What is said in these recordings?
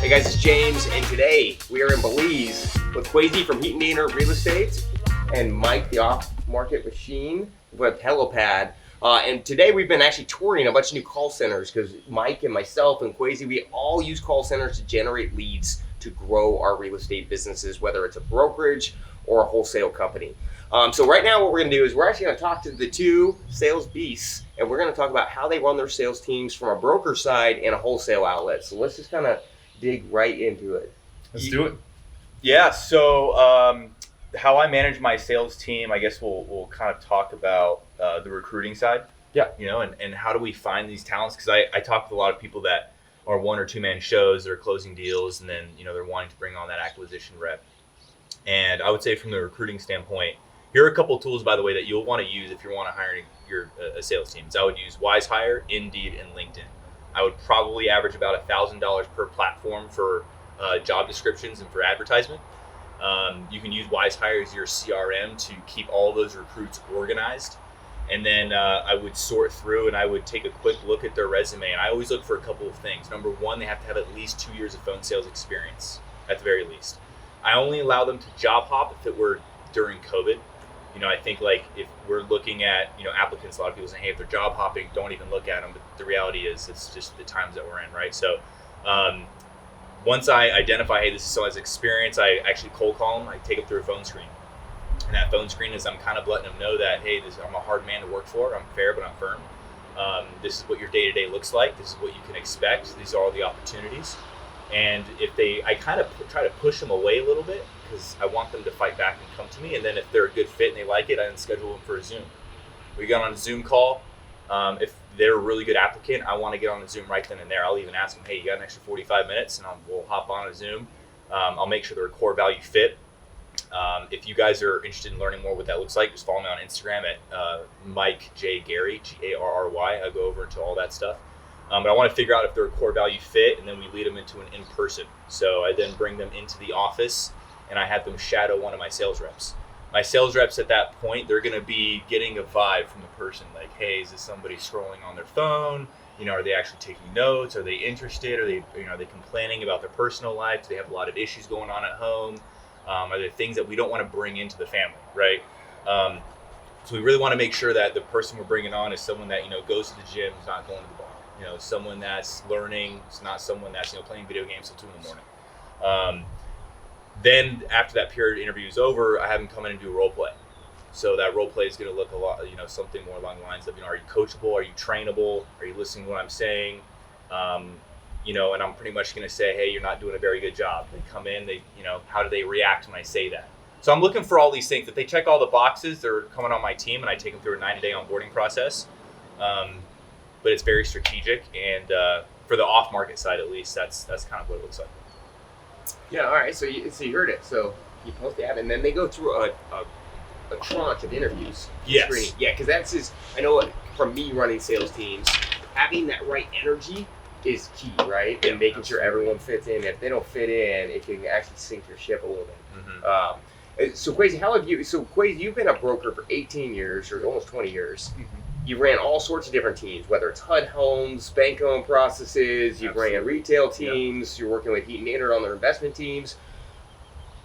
Hey guys, it's James, and today we are in Belize with Kwasi from Heaton Dainard Real Estate and Mike, the off-market machine with HelloPad. And today we've been actually touring a bunch of new call centers because Mike and myself and Kwasi, we all use call centers to generate leads to grow our real estate businesses, whether it's a brokerage or a wholesale company. So right now what we're gonna do is we're actually gonna talk to the two sales beasts, and we're gonna talk about how they run their sales teams from a broker side and a wholesale outlet. So let's just kind of dig right into it. Let's do it. Yeah, so how I manage my sales team, I guess we'll kind of talk about the recruiting side. Yeah. You know, and how do we find these talents? Because I talk with a lot of people that are one or two man shows, they're closing deals, and then, you know, they're wanting to bring on that acquisition rep. And I would say from the recruiting standpoint, here are a couple of tools, by the way, that you'll want to use if you want to hire a sales team. So I would use WiseHire, Indeed, and LinkedIn. I would probably average about $1,000 per platform for job descriptions and for advertisement. You can use WiseHire as your CRM to keep all those recruits organized. And then I would sort through and I would take a quick look at their resume. And I always look for a couple of things. Number one, they have to have at least 2 years of phone sales experience at the very least. I only allow them to job hop if it were during COVID. You know, I think like if we're looking at, you know, applicants, a lot of people say, hey, if they're job hopping, don't even look at them. But the reality is it's just the times that we're in, right? So once I identify, hey, this is someone's experience, I actually cold call them. I take them through a phone screen. And that phone screen is I'm kind of letting them know that, hey, I'm a hard man to work for. I'm fair, but I'm firm. This is what your day-to-day looks like. This is what you can expect. These are all the opportunities. And I kind of try to push them away a little bit because I want them to fight back and come to me. And then if they're a good fit and they like it, I then schedule them for a Zoom. We got on a Zoom call. If they're a really good applicant, I want to get on a Zoom right then and there. I'll even ask them, hey, you got an extra 45 minutes? And we'll hop on a Zoom. I'll make sure they're a core value fit. If you guys are interested in learning more what that looks like, just follow me on Instagram at Mike J. Garry, Garry. I go over into all that stuff. But I want to figure out if they're a core value fit, and then we lead them into an in-person. So I then bring them into the office, and I have them shadow one of my sales reps. My sales reps at that point, they're going to be getting a vibe from the person, like, hey, is this somebody scrolling on their phone? You know, are they actually taking notes? Are they interested? Are they complaining about their personal life? Do they have a lot of issues going on at home? Are there things that we don't want to bring into the family, right? So we really want to make sure that the person we're bringing on is someone that, you know, goes to the gym, is not going to the bar. You know, someone that's learning. It's not someone that's, you know, playing video games till 2 in the morning. Then after that period of interview is over, I have them come in and do a role play. So that role play is going to look a lot, you know, something more along the lines of, you know, are you coachable? Are you trainable? Are you listening to what I'm saying? You know, and I'm pretty much going to say, hey, you're not doing a very good job. They come in, you know, how do they react when I say that? So I'm looking for all these things. If they check all the boxes, they're coming on my team, and I take them through a 90-day onboarding process. But it's very strategic, and for the off-market side, at least, that's kind of what it looks like. Yeah, all right, so you heard it. So you post the ad, and then they go through a tranche of interviews. Yes. Screening. Yeah, because that's just, I know from me running sales teams, having that right energy is key, right? And making sure everyone fits in. If they don't fit in, it can actually sink your ship a little bit. Mm-hmm. So Kwasi, you've been a broker for 18 years, or almost 20 years. Mm-hmm. You ran all sorts of different teams, whether it's HUD homes, bank-owned processes, you ran retail teams, You're working with Heaton Dainard on their investment teams.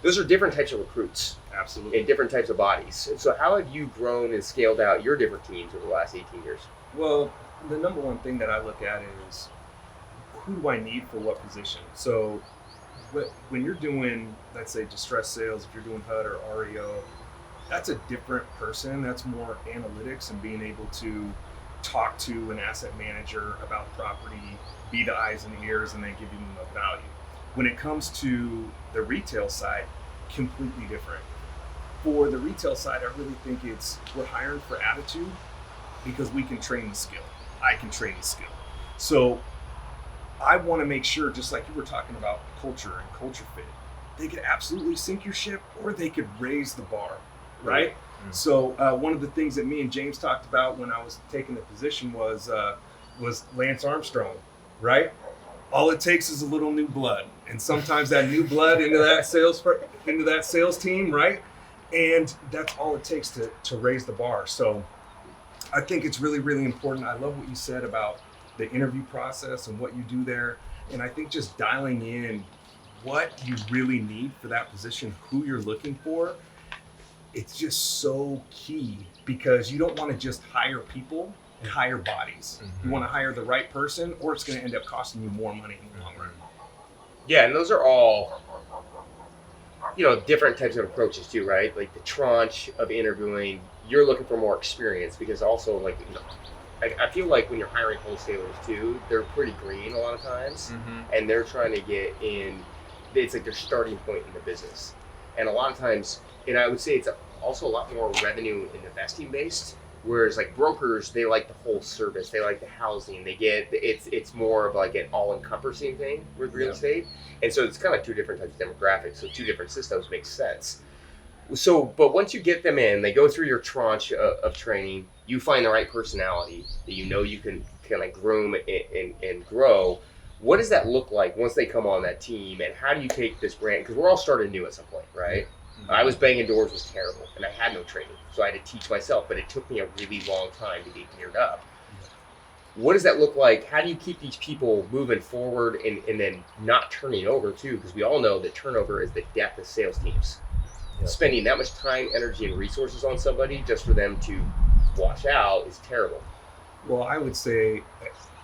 Those are different types of recruits. Absolutely. And different types of bodies. So how have you grown and scaled out your different teams over the last 18 years? Well, the number one thing that I look at is who do I need for what position? So when you're doing, let's say, distressed sales, if you're doing HUD or REO, that's a different person. That's more analytics and being able to talk to an asset manager about property, be the eyes and ears, and then give them a value. When it comes to the retail side, completely different. For the retail side, I really think we're hiring for attitude because we can train the skill. I can train the skill. So I want to make sure, just like you were talking about culture and culture fit, they could absolutely sink your ship or they could raise the bar. Right? Mm-hmm. So one of the things that me and James talked about when I was taking the position was Lance Armstrong, right? All it takes is a little new blood, and sometimes that new blood into that sales team, right? And that's all it takes to raise the bar. So I think it's really, really important. I love what you said about the interview process and what you do there. And I think just dialing in what you really need for that position, who you're looking for, it's just so key, because you don't want to just hire people and hire bodies. You want to hire the right person, or it's going to end up costing you more money in the long run. Yeah, and those are all, different types of approaches too, right? Like the tranche of interviewing, you're looking for more experience, because also I feel like when you're hiring wholesalers too, they're pretty green a lot of times, and they're trying to get in. It's like their starting point in the business, and a lot of times, and I would say it's also a lot more revenue and investing based. Whereas like brokers, they like the whole service, they like the housing, they get it's more of like an all-encompassing thing with real estate, and so it's kind of two different types of demographics. So two different systems make sense. So, but once you get them in, they go through your tranche of training. You find the right personality that you can kind of groom and grow. What does that look like once they come on that team, and how do you take this brand? Because we're all starting new at some point, right? I was banging doors was terrible, and I had no training, so I had to teach myself. But it took me a really long time to get geared up. What does that look like? How do you keep these people moving forward and then not turning over too? Because we all know that turnover is the death of sales teams. Yep. Spending that much time, energy, and resources on somebody just for them to wash out is terrible. Well, I would say,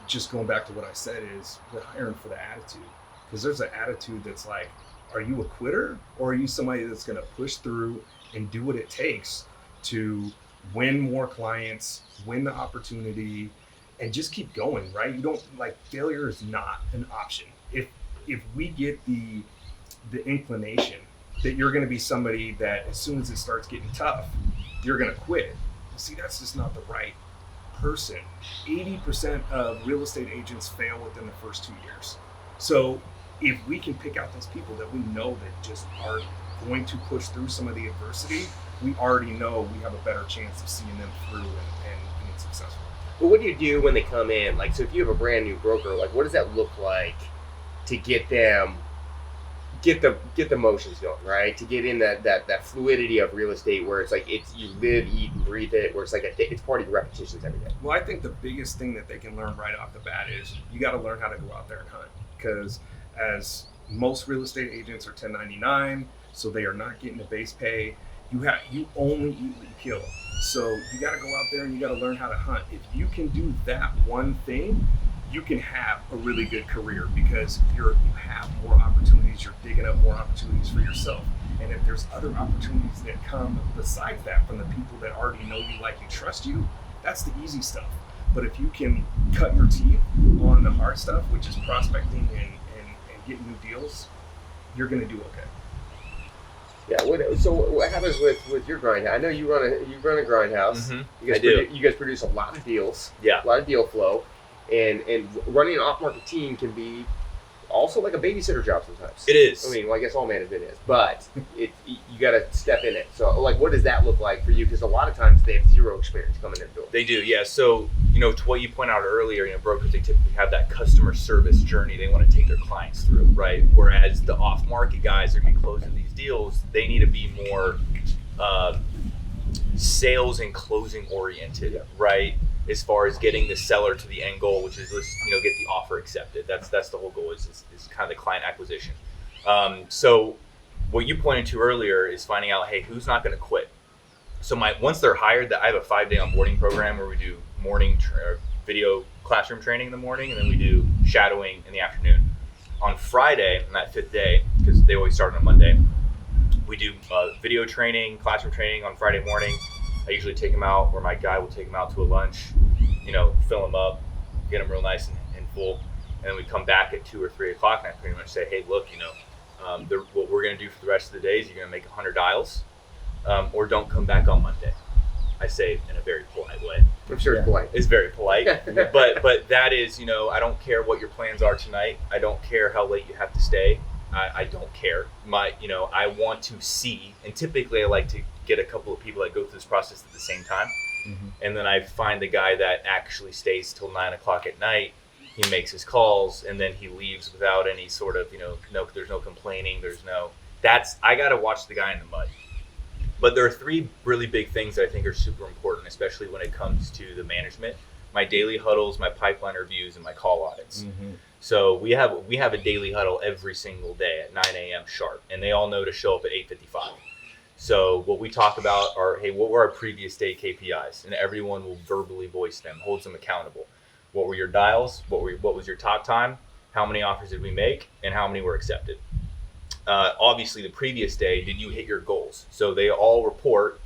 just going back to what I said, is we're hiring for the attitude. Because there's an attitude that's like, are you a quitter, or are you somebody that's going to push through and do what it takes to win more clients, win the opportunity, and just keep going, right? You don't, failure is not an option. If we get the inclination that you're going to be somebody that as soon as it starts getting tough, you're going to quit. See, that's just not the right person. 80% of real estate agents fail within the first 2 years. So if we can pick out those people that we know that just are going to push through some of the adversity, we already know we have a better chance of seeing them through and being successful. But what do you do when they come in? So if you have a brand new broker, what does that look like to get them, get the motions going, right? To get in that fluidity of real estate where it's you live, eat, and breathe it, where it's it's part of your repetitions every day. Well, I think the biggest thing that they can learn right off the bat is you got to learn how to go out there and hunt, because as most real estate agents are 1099, so they are not getting a base pay. You only eat what you kill. So you got to go out there and you got to learn how to hunt. If you can do that one thing, you can have a really good career, because you have more opportunities. You're digging up more opportunities for yourself. And if there's other opportunities that come besides that from the people that already know you, like you, trust you, that's the easy stuff. But if you can cut your teeth on the hard stuff, which is prospecting and getting new deals, you're going to do okay. Yeah. So what happens with your grind? I know you run a grindhouse. Mm-hmm. You guys produce a lot of deals. Yeah. A lot of deal flow, and running an off-market team can be also like a babysitter job sometimes. It is. I mean, I guess all management is, but you got to step in it. So what does that look like for you? Because a lot of times they have zero experience coming in the door. They do, yeah. So, to what you point out earlier, brokers, they typically have that customer service journey they want to take their clients through, right? Whereas the off-market guys are going to be closing these deals, they need to be more sales and closing oriented, right? As far as getting the seller to the end goal, which is get the offer accepted. That's the whole goal is kind of the client acquisition. So what you pointed to earlier is finding out, hey, who's not going to quit? So once they're hired, I have a 5-day onboarding program where we do morning video classroom training in the morning, and then we do shadowing in the afternoon. On Friday, on that 5th day, because they always start on a Monday, we do video training, classroom training on Friday morning. I usually take them out, or my guy will take them out to a lunch, fill them up, get them real nice and full. And then we come back at 2 or 3 o'clock, and I pretty much say, hey, look, what we're going to do for the rest of the day is you're going to make 100 dials, or don't come back on Monday. I say in a very polite way. I'm sure it's polite. It's very polite, but that is, I don't care what your plans are tonight. I don't care how late you have to stay. I don't care. I want to see, and typically I like to get a couple of people that go through this process at the same time. Mm-hmm. And then I find the guy that actually stays till 9 o'clock at night. He makes his calls, and then he leaves without any sort of, there's no complaining. I got to watch the guy in the mud. But there are 3 really big things that I think are super important, especially when it comes to the management. my daily huddles, my pipeline reviews, and my call audits. So we have a daily huddle every single day at 9 a.m. sharp, and they all know to show up at 8:55. So what we talk about are, hey, what were our previous day KPIs? And everyone will verbally voice them, holds them accountable. What were your dials? What was your talk time? How many offers did we make? And how many were accepted? Obviously, the previous day, did you hit your goals? So they all report,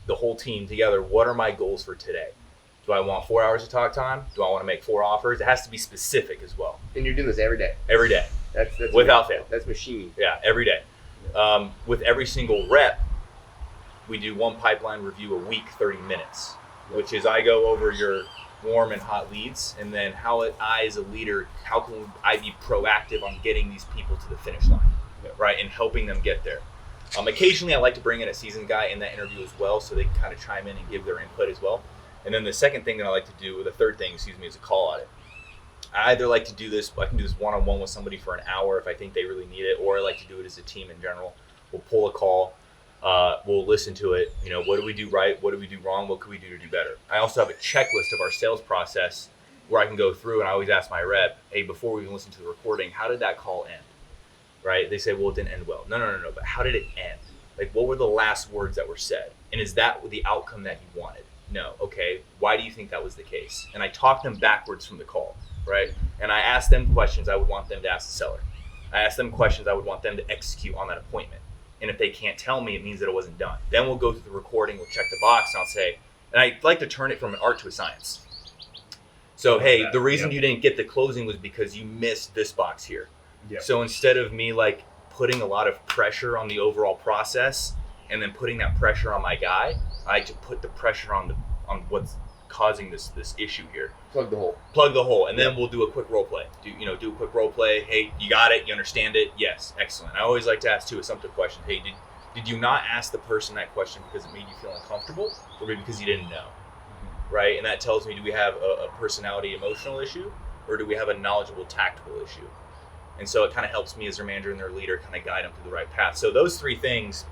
the whole team together, what are my goals for today? Do I want 4 hours of talk time? Do I want to make 4 offers? It has to be specific as well. And you're doing this every day? Every day. That's without fail. That's machine. Yeah, every day. With every single rep, we do one pipeline review a week, 30 minutes, which is I go over your warm and hot leads, and then I as a leader, how can I be proactive on getting these people to the finish line, right, and helping them get there. Occasionally, I like to bring in a seasoned guy in that interview as well, so they can kind of chime in and give their input as well. And then the second thing that I like to do, or the third thing, is a call audit. I either like to do this, I can do this one-on-one with somebody for an hour if I think they really need it, or I like to do it as a team in general. We'll pull a call. We'll listen to it. What do we do right? What do we do wrong? What could we do to do better? I also have a checklist of our sales process where I can go through, and I always ask my rep, hey, before we even listen to the recording, how did that call end? Right? They say, well, it didn't end well. No. But how did it end? Like, what were the last words that were said? And is that the outcome that you wanted? No. Okay. Why do you think that was the case? And I talk them backwards from the call, right? And I ask them questions I would want them to ask the seller. I ask them questions I would want them to execute on that appointment. And if they can't tell me, it means that it wasn't done. Then we'll go through the recording, we'll check the box, and I'll say, and I like to turn it from an art to a science. So, hey, the reason you didn't get the closing was because you missed this box here. Yep. So instead of me like putting a lot of pressure on the overall process and then putting that pressure on my guy, I like to put the pressure on what's causing this issue here. Plug the hole. And then we'll do a quick role play. Do a quick role play. Hey, you got it? You understand it? Yes. Excellent. I always like to ask too assumptive questions. Hey, did you not ask the person that question because it made you feel uncomfortable, or maybe because you didn't know? Right? And that tells me, do we have a personality emotional issue, or do we have a knowledgeable tactical issue? And so it kind of helps me as their manager and their leader kind of guide them to the right path. So those three things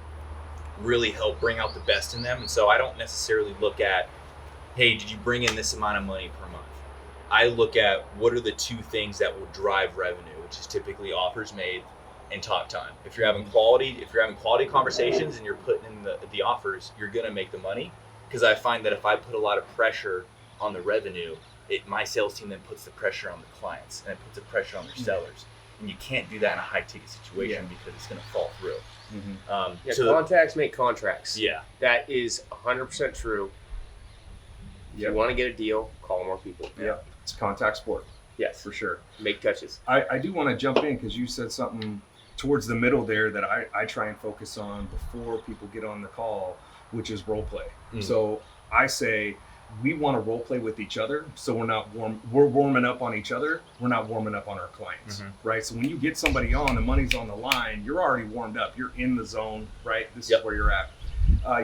really help bring out the best in them. And so I don't necessarily look at, hey, did you bring in this amount of money per month? I look at what are the two things that will drive revenue, which is typically offers made and talk time. If you're having quality conversations and you're putting in the offers, you're gonna make the money. Because I find that if I put a lot of pressure on the revenue, my sales team then puts the pressure on the clients, and it puts the pressure on their sellers. And you can't do that in a high ticket situation because it's gonna fall through. So contacts make contracts. Yeah. That is 100% true. If you want to get a deal, call more people. Yeah, it's a contact sport. Yes, for sure. Make touches. I do want to jump in because you said something towards the middle there that I try and focus on before people get on the call, which is role play. So I say we want to role play with each other, so we're warming up on each other. We're not warming up on our clients, right? So when you get somebody on, the money's on the line, you're already warmed up. You're in the zone, right? This is where you're at.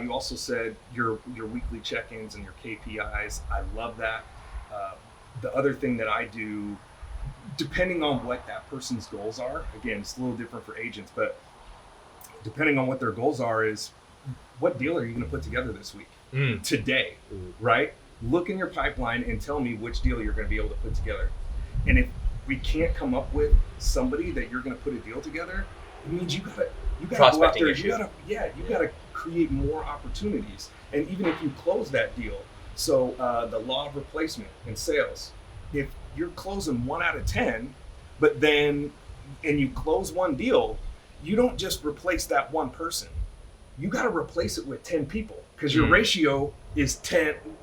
You also said your weekly check-ins and your KPIs. I love that. The other thing that I do, depending on what that person's goals are, again, it's a little different for agents, but depending on what their goals are, is what deal are you going to put together this week, today, right? Look in your pipeline and tell me which deal you're going to be able to put together. And if we can't come up with somebody that you're going to put a deal together, it means you got to go out there. You got to create more opportunities. And even if you close that deal, so the law of replacement in sales, if you're closing 1 out of 10, and you close one deal, you don't just replace that one person. You got to replace it with 10 people because your ratio is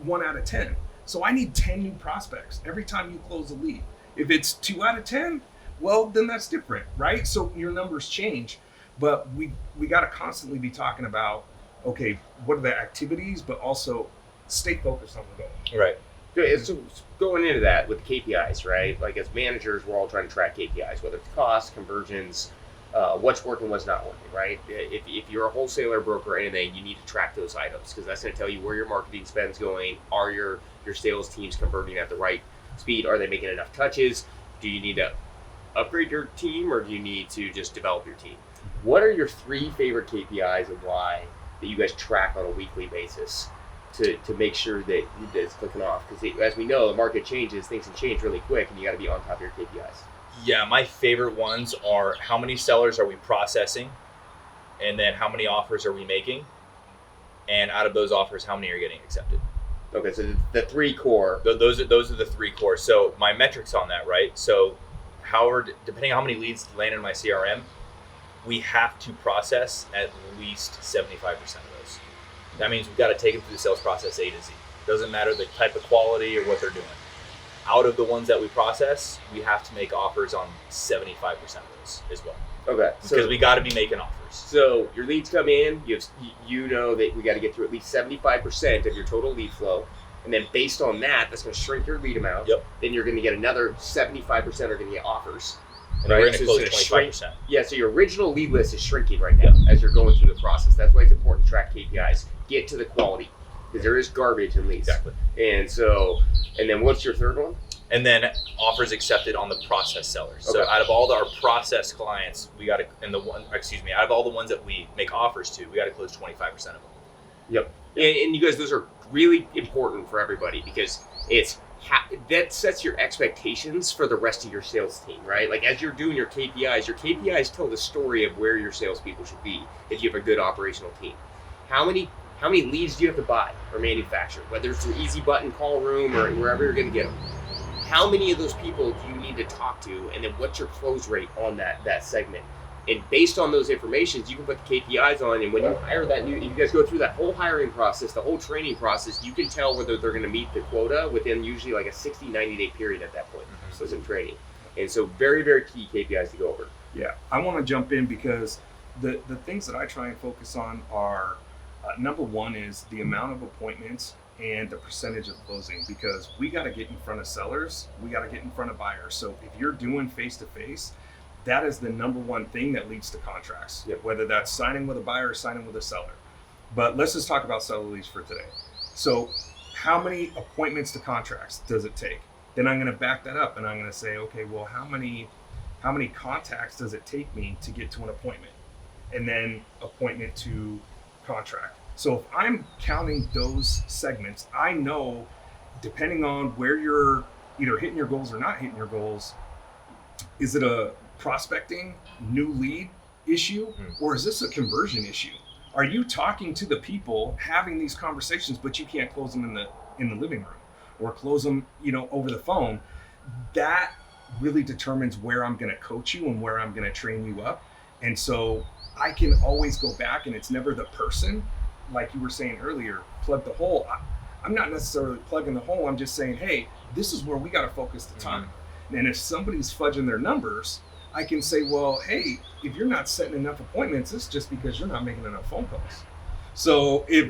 1 out of 10. So I need 10 new prospects every time you close a lead. If it's 2 out of 10, well, then that's different, right? So your numbers change, but we got to constantly be talking about, okay, what are the activities, but also stay focused on the goal. Right. Good. So going into that with KPIs, right? Like as managers, we're all trying to track KPIs, whether it's costs, conversions, what's working, what's not working, right? If you're a wholesaler, broker, or anything, you need to track those items because that's going to tell you where your marketing spend's going. Are your sales teams converting at the right speed? Are they making enough touches? Do you need to upgrade your team, or do you need to just develop your team? What are your 3 favorite KPIs and why that you guys track on a weekly basis to make sure that it's clicking off? Because as we know, the market changes, things can change really quick, and you got to be on top of your KPIs. Yeah, my favorite ones are how many sellers are we processing, and then how many offers are we making, and out of those offers, how many are getting accepted. Okay, so the three core. Those are the three core. So my metrics on that, right? So depending on how many leads land in my CRM, we have to process at least 75% of those. That means we've got to take them through the sales process A to Z. Doesn't matter the type of quality or what they're doing. Out of the ones that we process, we have to make offers on 75% of those as well. Okay, Because we got to be making offers. So your leads come in, you know that we got to get through at least 75% of your total lead flow. And then based on that, that's going to shrink your lead amount. Yep. Then you're going to get another 75% are going to get offers. And we're going to close 25%. Yeah, so your original lead list is shrinking right now as you're going through the process. That's why it's important to track KPIs. Get to the quality, because there is garbage in leads. Exactly. And then what's your third one? And then offers accepted on the process sellers. Okay. So out of all our process clients, out of all the ones that we make offers to, we got to close 25% of them. Yep. And you guys, those are really important for everybody, because that sets your expectations for the rest of your sales team, right? Like as you're doing your KPIs tell the story of where your salespeople should be if you have a good operational team. How many leads do you have to buy or manufacture, whether it's through easy button, call room, or wherever you're going to get them? How many of those people do you need to talk to, and then what's your close rate on that segment? And based on those informations, you can put the KPIs on, and when you hire if you guys go through that whole hiring process, the whole training process, you can tell whether they're going to meet the quota within usually like a 60, 90-day period at that point. So it's in training. And so very, very key KPIs to go over. Yeah, I want to jump in because the things that I try and focus on are, number one is the amount of appointments and the percentage of closing, because we got to get in front of sellers, we got to get in front of buyers. So if you're doing face-to-face, that is the number one thing that leads to contracts, whether that's signing with a buyer or signing with a seller. But let's just talk about seller leads for today. So how many appointments to contracts does it take? Then I'm going to back that up and I'm going to say, okay, well, how many contacts does it take me to get to an appointment? And then appointment to contract. So if I'm counting those segments, I know, depending on where you're either hitting your goals or not hitting your goals, is it a prospecting new lead issue, or is this a conversion issue? Are you talking to the people, having these conversations, but you can't close them in the living room or close them, over the phone? That really determines where I'm going to coach you and where I'm going to train you up. And so I can always go back, and it's never the person, like you were saying earlier, plug the hole. I'm not necessarily plugging the hole. I'm just saying, hey, this is where we got to focus the time. And if somebody's fudging their numbers, I can say, well, hey, if you're not setting enough appointments, it's just because you're not making enough phone calls. So if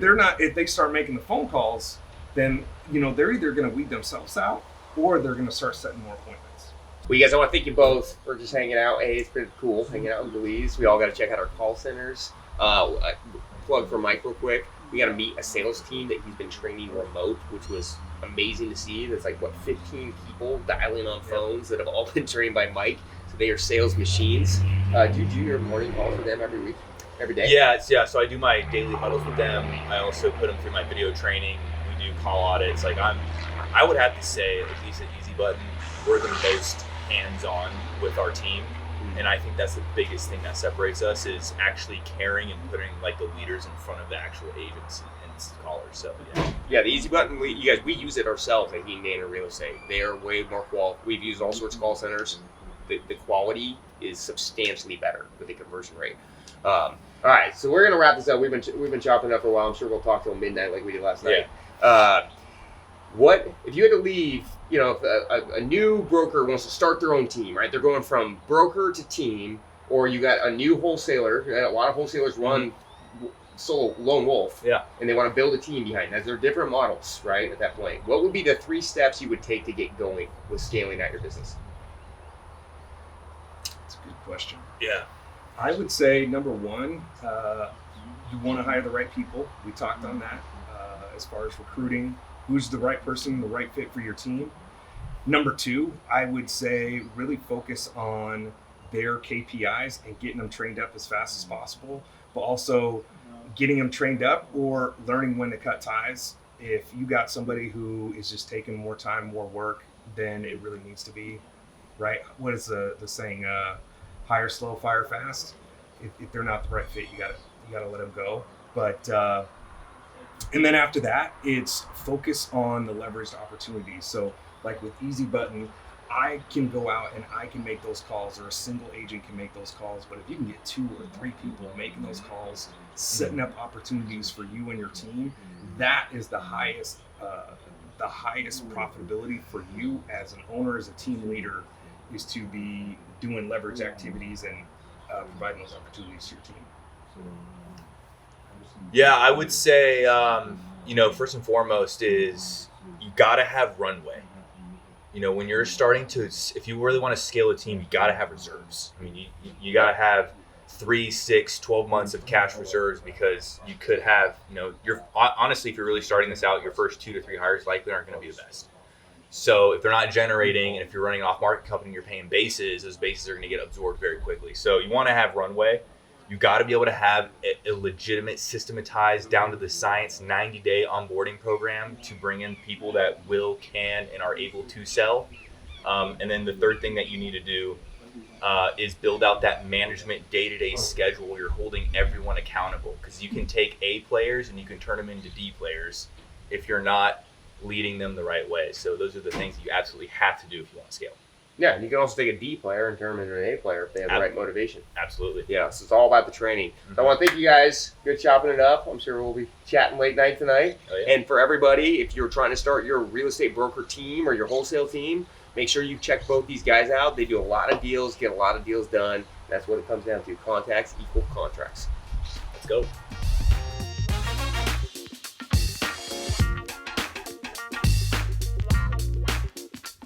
they start making the phone calls, then, they're either going to weed themselves out or they're going to start setting more appointments. Well, you guys, I want to thank you both for just hanging out. Hey, it's been cool hanging out in Belize. We all got to check out our call centers. Plug for Mike real quick. We got to meet a sales team that he's been training remote, which was amazing to see. There's 15 people dialing on phones that have all been trained by Mike. So they are sales machines. Do you do your morning calls with them every week, every day? Yeah. So I do my daily huddles with them. I also put them through my video training. We do call audits. I would have to say, at least at Easy Button, we're the most hands-on with our team. And I think that's the biggest thing that separates us, is actually caring and putting the leaders in front of the actual agents and callers. So yeah, the Easy Button, we use it ourselves at Heaton Dainard Real Estate. They are way more We've used all sorts of call centers. The quality is substantially better with the conversion rate. All right, so we're gonna wrap this up. We've been chopping up for a while. I'm sure we'll talk till midnight like we did last night. What if you had to leave? If a new broker wants to start their own team, right? They're going from broker to team, or you got a new wholesaler. A lot of wholesalers run solo lone wolf, and they want to build a team behind that. There are different models, right? At that point, what would be the 3 steps you would take to get going with scaling out your business? That's a good question. Yeah, I would say number one, you want to hire the right people. We talked on that as far as recruiting. Who's the right person, the right fit for your team? Number 2, I would say really focus on their KPIs and getting them trained up as fast as possible, but also getting them trained up or learning when to cut ties If you got somebody who is just taking more time, more work than it really needs to be, right? What is the saying? Hire slow, fire fast. If they're not the right fit, you gotta let them go. But and then after that, it's focus on the leveraged opportunities. So like with Easy Button, I can go out and I can make those calls, or a single agent can make those calls. But if you can get 2 or 3 people making those calls, setting up opportunities for you and your team, that is the highest profitability for you as an owner, as a team leader, is to be doing leverage activities and providing those opportunities to your team. Yeah, I would say, first and foremost is you got to have runway. When you're starting to, if you really want to scale a team, you got to have reserves. I mean, you got to have 3, 6, 12 months of cash reserves, because you could have, honestly, if you're really starting this out, your first 2 to 3 hires likely aren't going to be the best. So if they're not generating, and if you're running an off-market company and you're paying bases, those bases are going to get absorbed very quickly. So you want to have runway. You got to be able to have a legitimate, systematized, down to the science, 90-day onboarding program to bring in people that will, can, and are able to sell. And then the third thing that you need to do is build out that management day-to-day schedule where you're holding everyone accountable, because you can take A players and you can turn them into D players if you're not leading them the right way. So those are the things that you absolutely have to do if you want to scale. Yeah, and you can also take a D player and turn them into an A player if they have the right motivation. Absolutely. Yeah, so it's all about the training. Mm-hmm. So I want to thank you guys. Good chopping it up. I'm sure we'll be chatting late night tonight. Oh, yeah. And for everybody, if you're trying to start your real estate broker team or your wholesale team, make sure you check both these guys out. They do a lot of deals, get a lot of deals done. That's what it comes down to. Contacts equal contracts. Let's go.